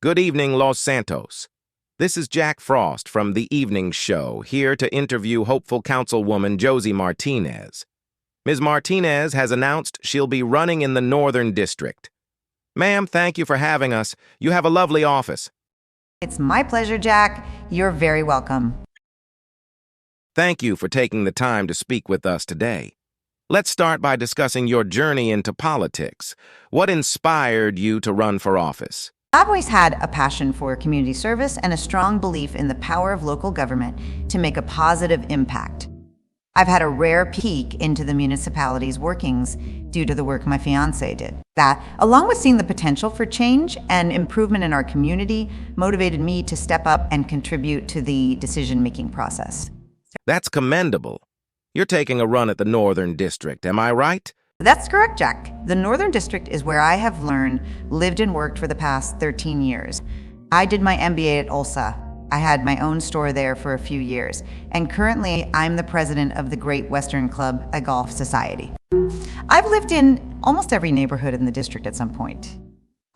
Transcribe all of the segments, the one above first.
Good evening, Los Santos. This is Jack Frost from The Evening Show, here to interview hopeful councilwoman Josie Martinez. Ms. Martinez has announced she'll be running in the Northern District. Ma'am, thank you for having us. You have a lovely office. It's my pleasure, Jack. You're very welcome. Thank you for taking the time to speak with us today. Let's start by discussing your journey into politics. What inspired you to run for office? I've always had a passion for community service and a strong belief in the power of local government to make a positive impact. I've had a rare peek into the municipality's workings due to the work my fiancé did. That, along with seeing the potential for change and improvement in our community, motivated me to step up and contribute to the decision-making process. That's commendable. You're taking a run at the Northern District, am I right? That's correct, Jack. The Northern District is where I have learned, lived, and worked for the past 13 years. I did my MBA at Ulsa. I had my own store there for a few years. And currently, I'm the president of the Great Western Club, a golf society. I've lived in almost every neighborhood in the district at some point.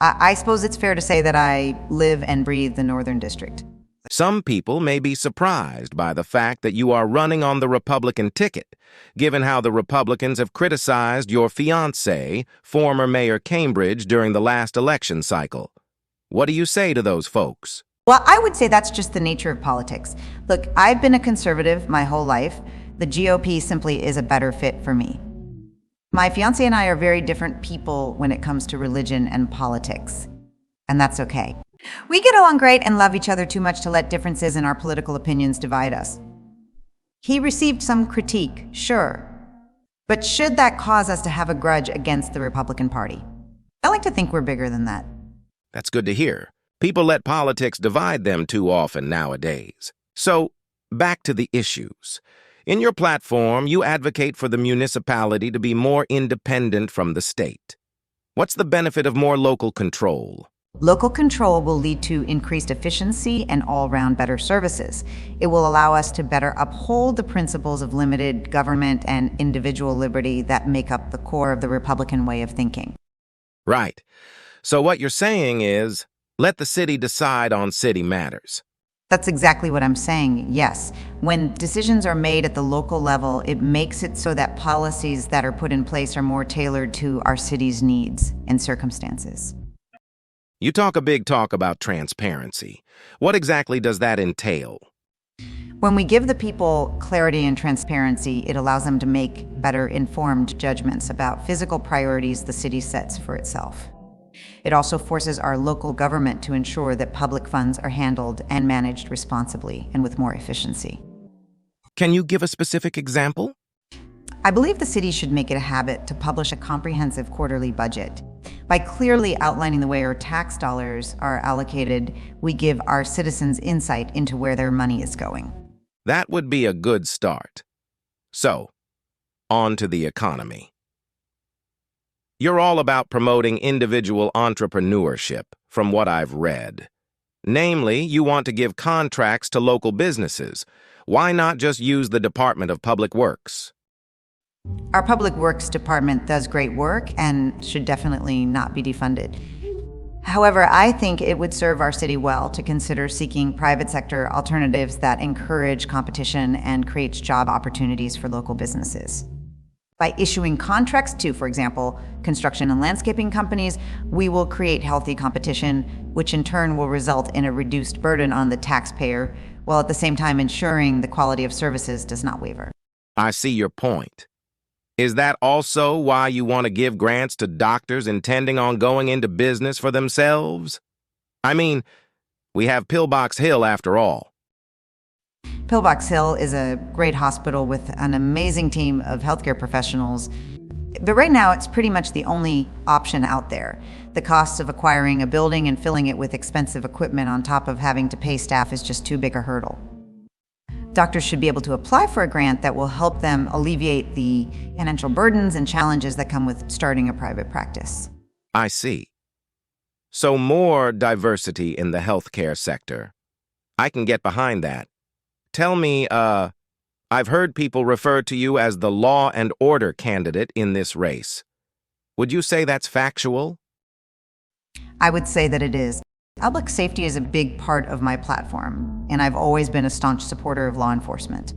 I suppose it's fair to say that I live and breathe the Northern District. Some people may be surprised by the fact that you are running on the Republican ticket, given how the Republicans have criticized your fiancé, former Mayor Cambridge, during the last election cycle. What do you say to those folks? Well, I would say that's just the nature of politics. Look, I've been a conservative my whole life. The GOP simply is a better fit for me. My fiancé and I are very different people when it comes to religion and politics, and that's okay. We get along great and love each other too much to let differences in our political opinions divide us. He received some critique, sure, but should that cause us to have a grudge against the Republican Party? I like to think we're bigger than that. That's good to hear. People let politics divide them too often nowadays. So, back to the issues. In your platform, you advocate for the municipality to be more independent from the state. What's the benefit of more local control? Local control will lead to increased efficiency and all-round better services. It will allow us to better uphold the principles of limited government and individual liberty that make up the core of the Republican way of thinking. Right. So what you're saying is, let the city decide on city matters. That's exactly what I'm saying, yes. When decisions are made at the local level, it makes it so that policies that are put in place are more tailored to our city's needs and circumstances. You talk a big talk about transparency. What exactly does that entail? When we give the people clarity and transparency, it allows them to make better informed judgments about physical priorities the city sets for itself. It also forces our local government to ensure that public funds are handled and managed responsibly and with more efficiency. Can you give a specific example? I believe the city should make it a habit to publish a comprehensive quarterly budget. By clearly outlining the way our tax dollars are allocated, we give our citizens insight into where their money is going. That would be a good start. So, on to the economy. You're all about promoting individual entrepreneurship, from what I've read. Namely, you want to give contracts to local businesses. Why not just use the Department of Public Works? Our Public Works Department does great work and should definitely not be defunded. However, I think it would serve our city well to consider seeking private sector alternatives that encourage competition and creates job opportunities for local businesses. By issuing contracts to, for example, construction and landscaping companies, we will create healthy competition, which in turn will result in a reduced burden on the taxpayer, while at the same time ensuring the quality of services does not waver. I see your point. Is that also why you want to give grants to doctors intending on going into business for themselves? I mean, we have Pillbox Hill after all. Pillbox Hill is a great hospital with an amazing team of healthcare professionals, but right now it's pretty much the only option out there. The cost of acquiring a building and filling it with expensive equipment on top of having to pay staff is just too big a hurdle. Doctors should be able to apply for a grant that will help them alleviate the financial burdens and challenges that come with starting a private practice. I see. So more diversity in the healthcare sector. I can get behind that. Tell me, I've heard people refer to you as the law and order candidate in this race. Would you say that's factual? I would say that it is. Public safety is a big part of my platform, and I've always been a staunch supporter of law enforcement.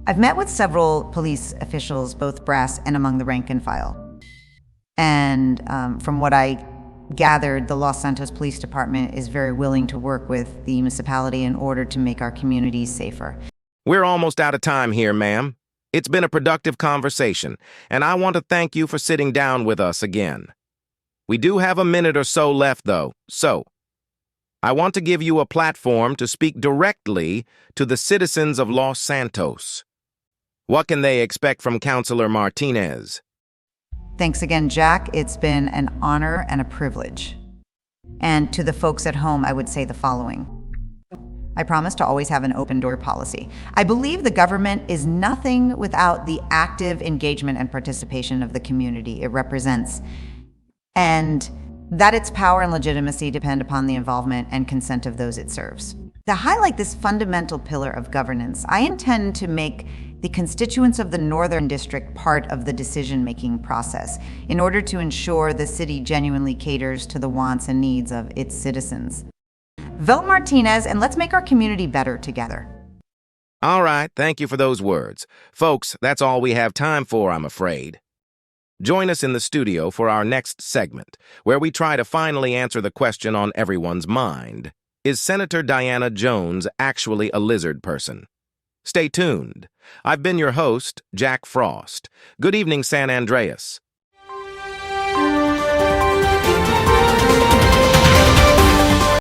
I've met with several police officials, both brass and among the rank and file. And from what I gathered, the Los Santos Police Department is very willing to work with the municipality in order to make our communities safer. We're almost out of time here, ma'am. It's been a productive conversation, and I want to thank you for sitting down with us again. We do have a minute or so left, though, so I want to give you a platform to speak directly to the citizens of Los Santos. What can they expect from Councilor Martinez? Thanks again, Jack. It's been an honor and a privilege. And to the folks at home, I would say the following. I promise to always have an open-door policy. I believe the government is nothing without the active engagement and participation of the community it represents, and that its power and legitimacy depend upon the involvement and consent of those it serves. To highlight this fundamental pillar of governance, I intend to make the constituents of the Northern District part of the decision-making process in order to ensure the city genuinely caters to the wants and needs of its citizens. Vote Martinez, and let's make our community better together. All right, thank you for those words. Folks, that's all we have time for, I'm afraid. Join us in the studio for our next segment, where we try to finally answer the question on everyone's mind. Is Senator Diana Jones actually a lizard person? Stay tuned. I've been your host, Jack Frost. Good evening, San Andreas.